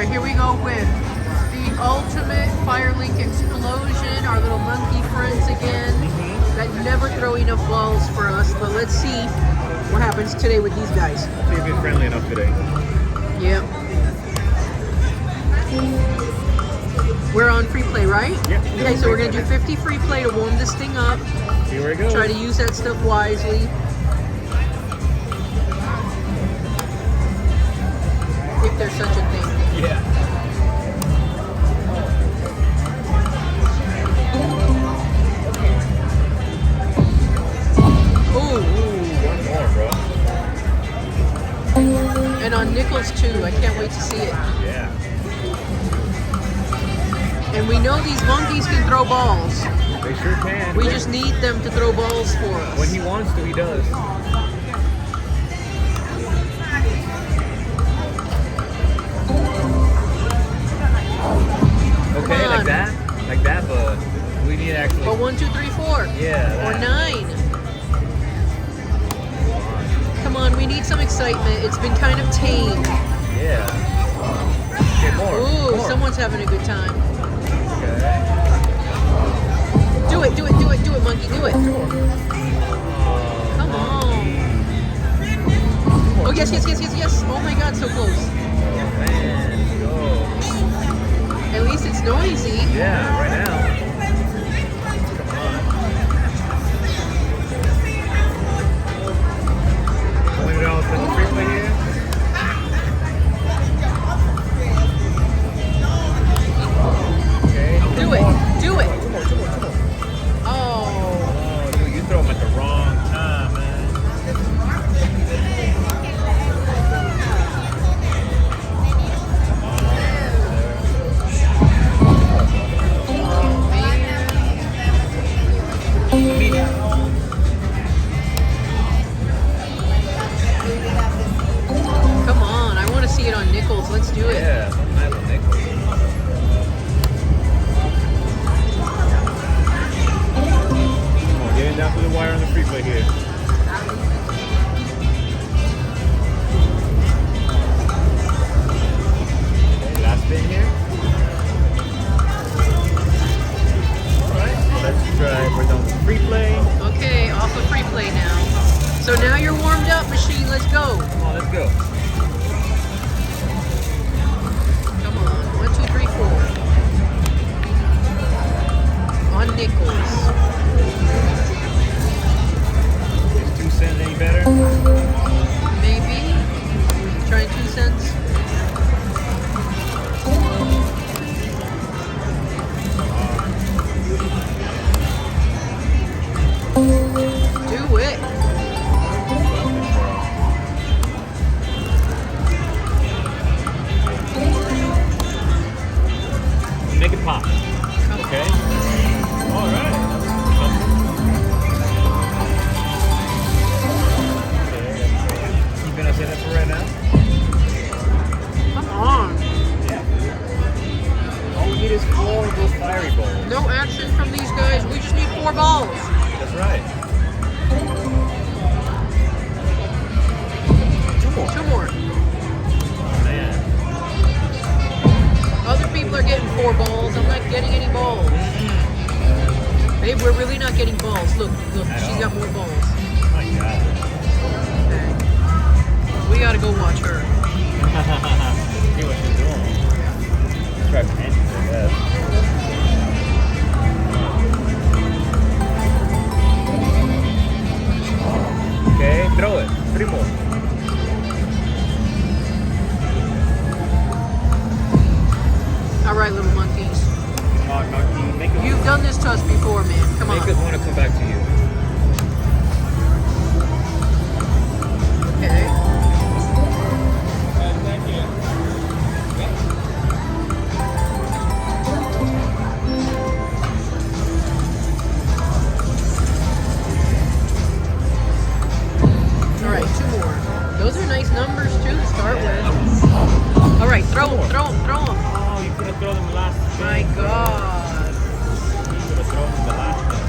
right, here we go with the ultimate Firelink explosion. Our little monkey friends again that never throw enough balls for us. But let's see what happens today with these guys. See if he's friendly enough today. Yep. We're on free play, right? Yep. Okay, so we're gonna do 50 free play to warm this thing up. See where it goes. Try to use that stuff wisely. If there's such a thing. Yeah. Ooh. One more, bro. And on nickels too. I can't wait to see it. Yeah. And we know these monkeys can throw balls. They sure can. We just need them to throw balls for us. When he wants to, he does. Okay, like that, but we need actually. But 1, 2, 3, 4. Yeah. Or 9. Come on, we need some excitement. It's been kind of tame. Yeah. Okay, more. Ooh, more. someone's having a good time. Okay. Do it, monkey, do it. Come on. Oh, yes. Oh my God, so close. Oh, man. Go. At least it's noisy. Yeah, right now. Come on. $20 for the free play here. Okay. Do it. Two more. Oh. Oh, dude, you throw them at the wrong time, man. Come on, I want to see it on nickels. Let's do it. Yeah, some nice little nickel. Come on, getting down to the wire on the free play here. Okay, last spin here. Alright, let's try. We're done with free play. Okay, off of free play now. So now you're warmed up, machine. Let's go. Come on, let's go. Come on. 1, 2, 3, 4. On nickels. Is 2 cents any better? Maybe. Trying 2 cents. Do it. Make it pop. Okay. All right. Okay. You gonna say that for right now? Come on. Yeah. All we need is 4 of those fiery balls. No action from these guys. We just need 4 balls. That's right. 2 more. Oh man. Other people are getting 4 balls. I'm not getting any balls. Babe, we're really not getting balls. Look, she's got more balls. Oh my God. Okay. We gotta go watch her. See what she's doing. Try panties, I guess. Okay, throw it. 3 more. All right, little monkeys. Come on, monkey. Make it. You've done this to us before, man. Come on. Make us want to come back to you. Okay. All right, 2 more. Those are nice numbers too to start with. All right, throw them. Oh, you could have thrown them last. My God. You could have thrown them the last time.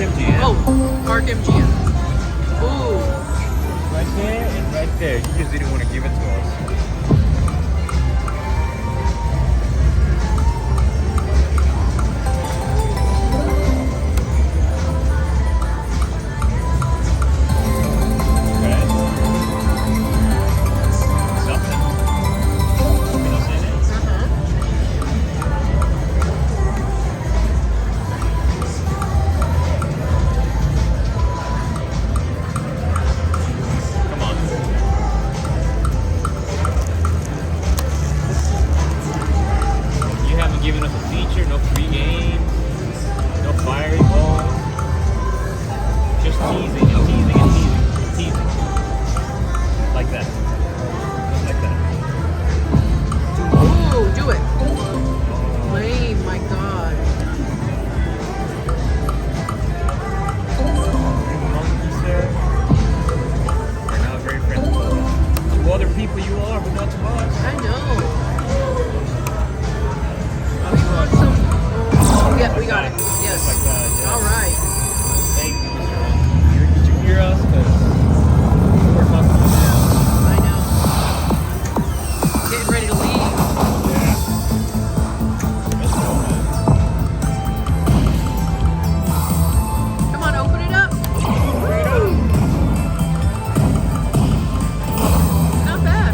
MGM. Oh, Park MGM. Ooh. Right there and right there. You just didn't want to give it to us. Okay. Something. Can you say that? Come on. You haven't given us a feature, no free games, no fiery balls. Just teasing and teasing and teasing. Teasing. Like that. Just like that. Ooh, do it. Lame, my God. Monkey, sir. You're not very friendly. To other people you are, but not to us. I know. We want some. Oh, yeah, we got it. Yes. Just like that, yeah. All right. Thank you, Mr. Monkey. Did you hear us? 'Cause we're talking to you now. I know. Getting ready to leave. Yeah. Let's go, man. Come on, open it up. Not bad.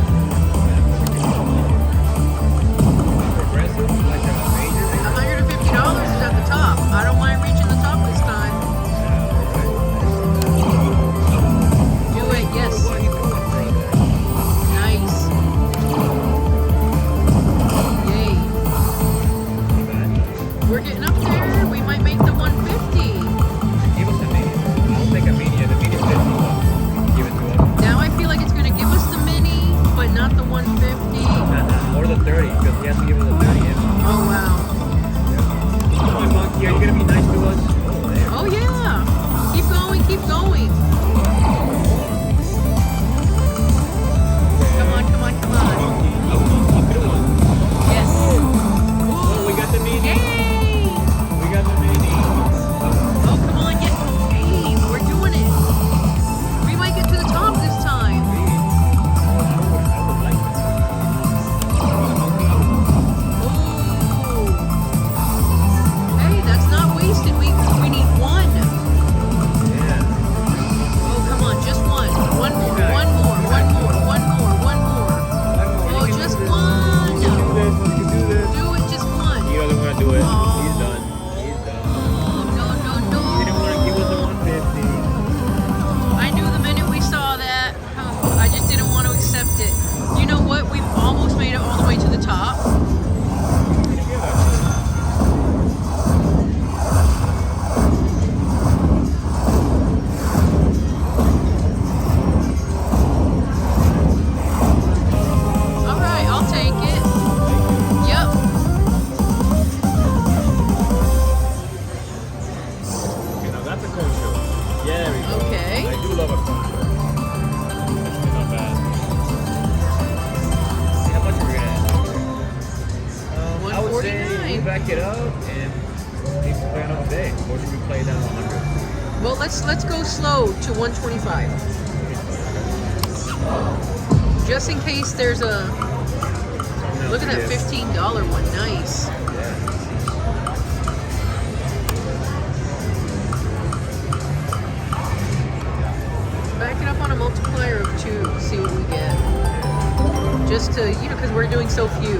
Progressive? Like a major? $150 is at the top. I don't mind reaching the top this time. Do it, yes. What are you doing, brother? Nice. Yay. We're getting up there. We might make the 150. Give us a mini. I'll take a mini. The mini is 50 bucks. Give it to us. Now I feel like it's going to give us the mini, but not the 150. Or the 30, because he has to give us a 30. Oh, wow. Come on, Monkey. Are you going to be nice to us? Oh, yeah. Keep going, keep going. Come on, come on, come on. Monkey. Keep it on. Yes. Oh, we got the mini. Yay! We got the mini. Oh, come on, get. Hey, we're doing it. We might get to the top this time. I would like that. Ooh. Hey, that's not wasted. We need one. Yeah. Oh, come on, just one. One more, Okay. one more, one more, one more, one more. Oh, You can just do this. one. You can do this. You can do this. Do it, just one. He doesn't want to do it. Oh. He's done. He's done. No, no, no. He didn't want to give us the 150. I knew the minute we saw that. I just didn't want to accept it. You know what? We've almost made it all the way to the top. All right, I'll take it. Yep. Okay, now that's a cone show. Yeah, there we go. Okay. I do love a cone show. Actually, not bad. See how much we're gonna add. I would say we 149. back it up and maybe play another day. Or should we play down 100? Well, let's go slow to 125. Just in case there's a. Look at that $15 one. Nice. Yeah. Back it up on a multiplier of 2. See what we get. Just to, because we're doing so few.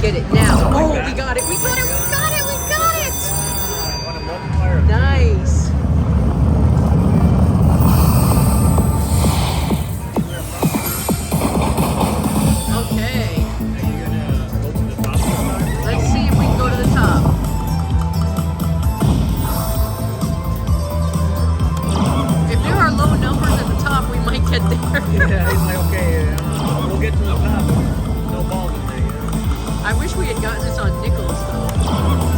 Get it now. Like Oh, that. we got it. We got it. We got it. We got it. On a multiplier of Nice. Okay. Are you gonna go to the top this time? Let's see if we can go to the top. If there are low numbers at the top, we might get there. Yeah, he's like, okay, we'll get to the top, but no balls in there, you know? I wish we had gotten this on nickels though.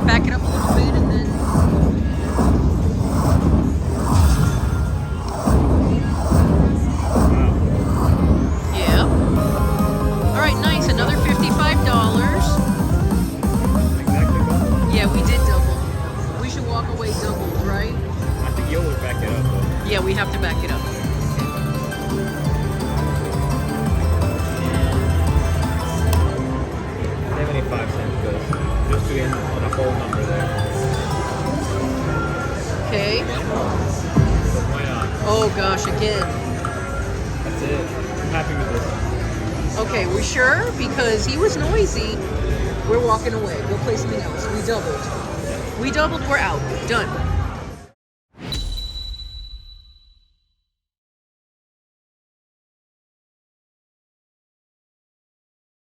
back it up a little bit, and then yeah. All right, nice. Another $55. Exactly double. Yeah, we did double. We should walk away doubled, right? I think you always back it up though. Yeah, we have to back it up. 75 cents goes. Just to end on a whole number there. Okay. So why not? Oh gosh, again. That's it. I'm happy with this. Okay, we're sure? Because he was noisy. We're walking away. We'll play something else. We doubled. We doubled, we're out. Done.